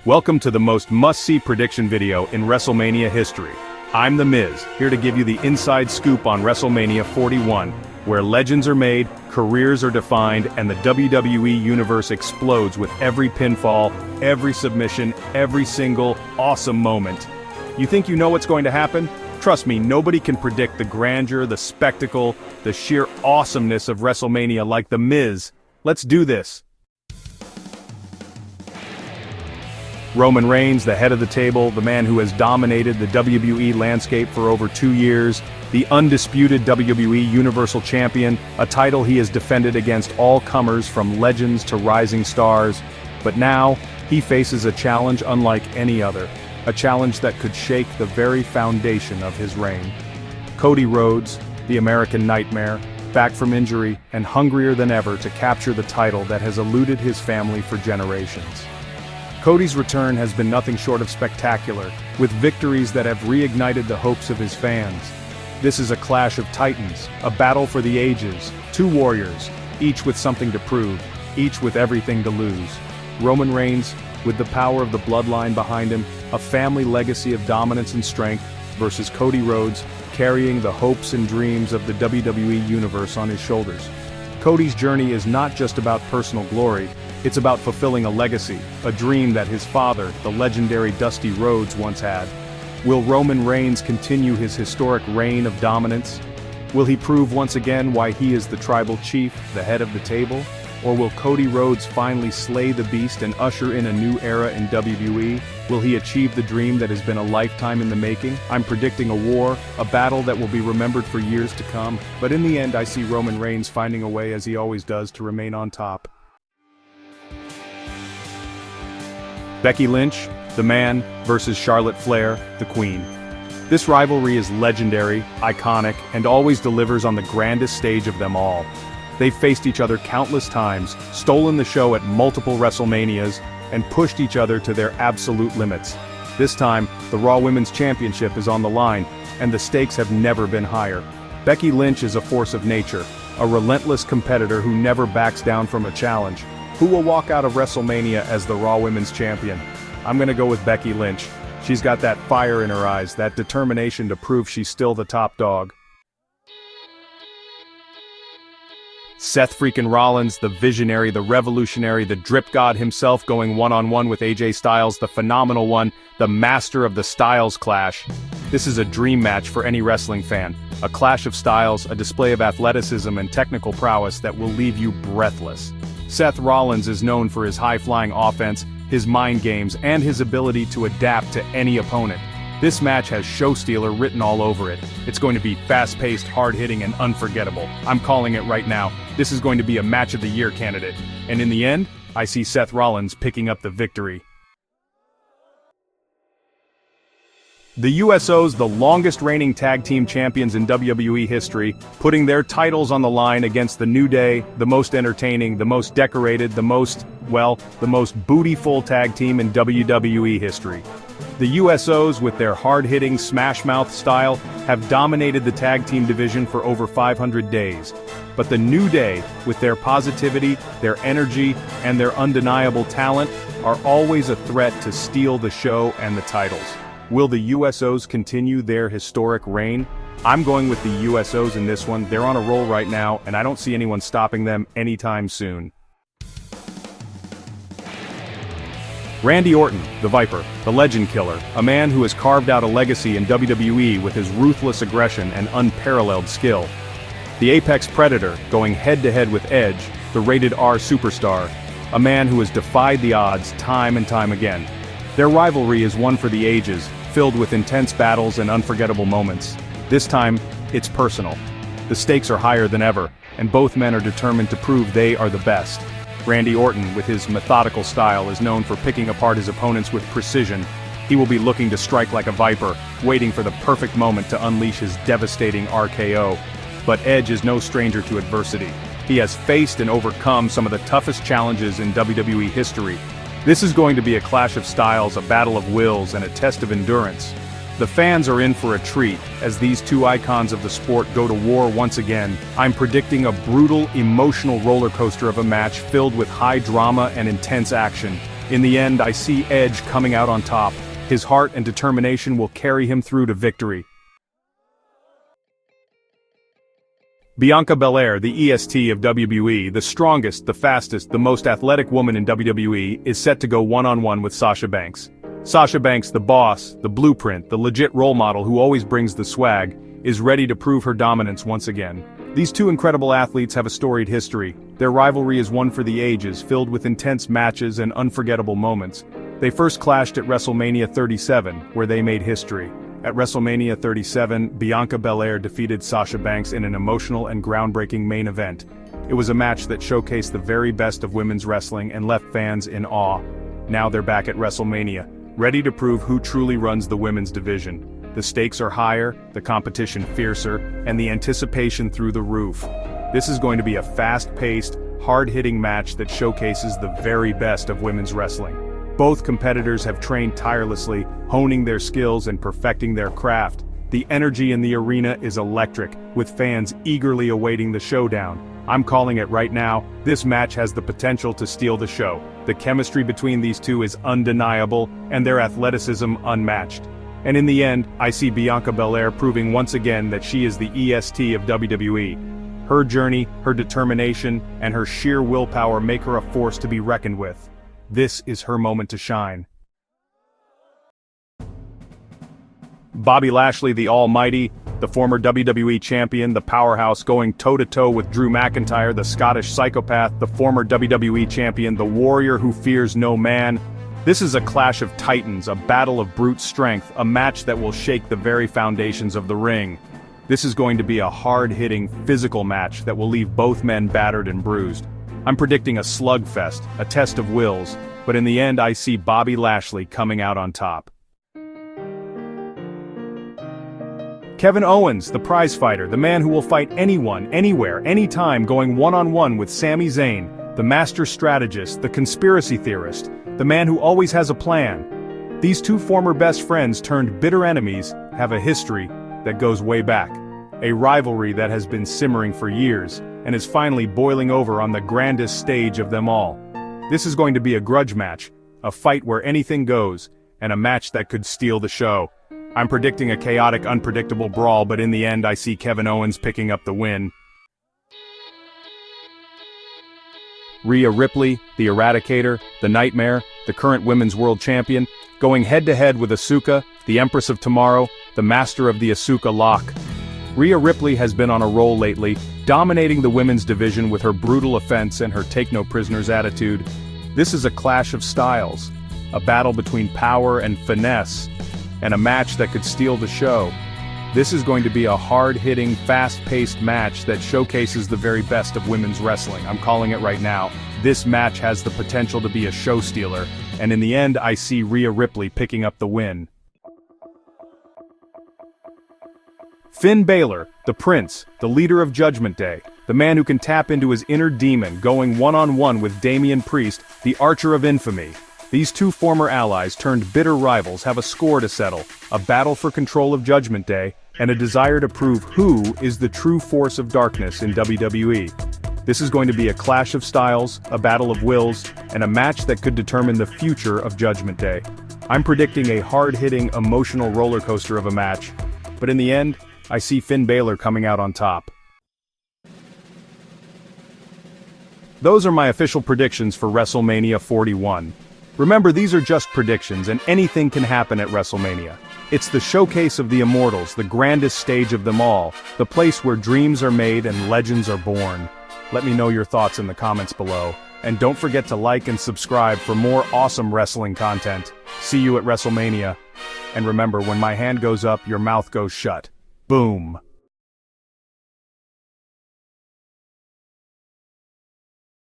Welcome to the most must-see prediction video in WrestleMania history. I'm The Miz, here to give you the inside scoop on WrestleMania 41, where legends are made, careers are defined, and the WWE Universe explodes with every pinfall, every submission, every single awesome moment. You think you know what's going to happen? Trust me, nobody can predict the grandeur, the spectacle, the sheer awesomeness of WrestleMania like The Miz. Let's do this. Roman Reigns, the head of the table, the man who has dominated the WWE landscape for over 2 years, the undisputed WWE Universal Champion, a title he has defended against all comers from legends to rising stars. But now, he faces a challenge unlike any other, a challenge that could shake the very foundation of his reign. Cody Rhodes, the American Nightmare, back from injury and hungrier than ever to capture the title that has eluded his family for generations. Cody's return has been nothing short of spectacular, with victories that have reignited the hopes of his fans. This is a clash of titans, a battle for the ages, two warriors, each with something to prove, each with everything to lose. Roman Reigns, with the power of the bloodline behind him, a family legacy of dominance and strength, versus Cody Rhodes, carrying the hopes and dreams of the WWE Universe on his shoulders. Cody's journey is not just about personal glory, it's about fulfilling a legacy, a dream that his father, the legendary Dusty Rhodes, once had. Will Roman Reigns continue his historic reign of dominance? Will he prove once again why he is the tribal chief, the head of the table? Or will Cody Rhodes finally slay the beast and usher in a new era in WWE? Will he achieve the dream that has been a lifetime in the making? I'm predicting a war, a battle that will be remembered for years to come. But in the end, I see Roman Reigns finding a way, as he always does, to remain on top. Becky Lynch, the man, versus Charlotte Flair, the queen. This rivalry is legendary, iconic, and always delivers on the grandest stage of them all. They've faced each other countless times, stolen the show at multiple WrestleManias, and pushed each other to their absolute limits. This time, the Raw Women's Championship is on the line, and the stakes have never been higher. Becky Lynch is a force of nature, a relentless competitor who never backs down from a challenge. Who will walk out of WrestleMania as the Raw Women's Champion? I'm gonna go with Becky Lynch. She's got that fire in her eyes, that determination to prove she's still the top dog. Seth freaking Rollins, the visionary, the revolutionary, the drip god himself, going one-on-one with AJ Styles, the phenomenal one, the master of the Styles Clash. This is a dream match for any wrestling fan. A clash of styles, a display of athleticism and technical prowess that will leave you breathless. Seth Rollins is known for his high-flying offense, his mind games, and his ability to adapt to any opponent. This match has show stealer written all over it. It's going to be fast-paced, hard-hitting, and unforgettable. I'm calling it right now. This is going to be a match of the year candidate. And in the end, I see Seth Rollins picking up the victory. The USOs, the longest reigning tag team champions in WWE history, putting their titles on the line against the New Day, the most entertaining, the most decorated, the most booty-full tag team in WWE history. The USOs, with their hard-hitting smash-mouth style, have dominated the tag team division for over 500 days. But the New Day, with their positivity, their energy, and their undeniable talent, are always a threat to steal the show and the titles. Will the USOs continue their historic reign? I'm going with the USOs in this one. They're on a roll right now, and I don't see anyone stopping them anytime soon. Randy Orton, the Viper, the Legend Killer, a man who has carved out a legacy in WWE with his ruthless aggression and unparalleled skill. The Apex Predator, going head-to-head with Edge, the rated R superstar, a man who has defied the odds time and time again. Their rivalry is one for the ages, filled with intense battles and unforgettable moments. This time, it's personal. The stakes are higher than ever, and both men are determined to prove they are the best. Randy Orton, with his methodical style, is known for picking apart his opponents with precision. He will be looking to strike like a viper, waiting for the perfect moment to unleash his devastating RKO. But Edge is no stranger to adversity. He has faced and overcome some of the toughest challenges in WWE history. This is going to be a clash of styles, a battle of wills, and a test of endurance. The fans are in for a treat, as these two icons of the sport go to war once again. I'm predicting a brutal, emotional roller coaster of a match filled with high drama and intense action. In the end, I see Edge coming out on top. His heart and determination will carry him through to victory. Bianca Belair, the EST of WWE, the strongest, the fastest, the most athletic woman in WWE, is set to go one-on-one with Sasha Banks. Sasha Banks, the boss, the blueprint, the legit role model who always brings the swag, is ready to prove her dominance once again. These two incredible athletes have a storied history. Their rivalry is one for the ages, filled with intense matches and unforgettable moments. They first clashed at WrestleMania 37, where they made history. At WrestleMania 37, Bianca Belair defeated Sasha Banks in an emotional and groundbreaking main event. It was a match that showcased the very best of women's wrestling and left fans in awe. Now they're back at WrestleMania, ready to prove who truly runs the women's division. The stakes are higher, the competition fiercer, and the anticipation through the roof. This is going to be a fast-paced, hard-hitting match that showcases the very best of women's wrestling. Both competitors have trained tirelessly, honing their skills and perfecting their craft. The energy in the arena is electric, with fans eagerly awaiting the showdown. I'm calling it right now, this match has the potential to steal the show. The chemistry between these two is undeniable, and their athleticism unmatched. And in the end, I see Bianca Belair proving once again that she is the EST of WWE. Her journey, her determination, and her sheer willpower make her a force to be reckoned with. This is her moment to shine. Bobby Lashley, the Almighty, the former WWE champion, the powerhouse, going toe-to-toe with Drew McIntyre, the Scottish psychopath, the former WWE champion, the warrior who fears no man. This is a clash of titans, a battle of brute strength, a match that will shake the very foundations of the ring. This is going to be a hard-hitting, physical match that will leave both men battered and bruised. I'm predicting a slugfest, a test of wills, but in the end I see Bobby Lashley coming out on top. Kevin Owens, the prizefighter, the man who will fight anyone, anywhere, anytime, going one-on-one with Sami Zayn, the master strategist, the conspiracy theorist, the man who always has a plan. These two former best friends turned bitter enemies have a history that goes way back. A rivalry that has been simmering for years, and is finally boiling over on the grandest stage of them all. This is going to be a grudge match, a fight where anything goes, and a match that could steal the show. I'm predicting a chaotic, unpredictable brawl, but in the end I see Kevin Owens picking up the win. Rhea Ripley, the Eradicator, the Nightmare, the current Women's World Champion, going head-to-head with Asuka, the Empress of Tomorrow, the master of the Asuka Lock. Rhea Ripley has been on a roll lately, dominating the women's division with her brutal offense and her take-no-prisoners attitude. This is a clash of styles, a battle between power and finesse, and a match that could steal the show. This is going to be a hard-hitting, fast-paced match that showcases the very best of women's wrestling. I'm calling it right now. This match has the potential to be a show stealer, and in the end I see Rhea Ripley picking up the win. Finn Balor, the Prince, the leader of Judgment Day, the man who can tap into his inner demon, going one-on-one with Damian Priest, the Archer of Infamy. These two former allies turned bitter rivals have a score to settle, a battle for control of Judgment Day, and a desire to prove who is the true force of darkness in WWE. This is going to be a clash of styles, a battle of wills, and a match that could determine the future of Judgment Day. I'm predicting a hard-hitting, emotional roller coaster of a match, but in the end, I see Finn Balor coming out on top. Those are my official predictions for WrestleMania 41. Remember, these are just predictions, and anything can happen at WrestleMania. It's the showcase of the immortals, the grandest stage of them all, the place where dreams are made and legends are born. Let me know your thoughts in the comments below, and don't forget to like and subscribe for more awesome wrestling content. See you at WrestleMania. And remember, when my hand goes up, your mouth goes shut. Boom.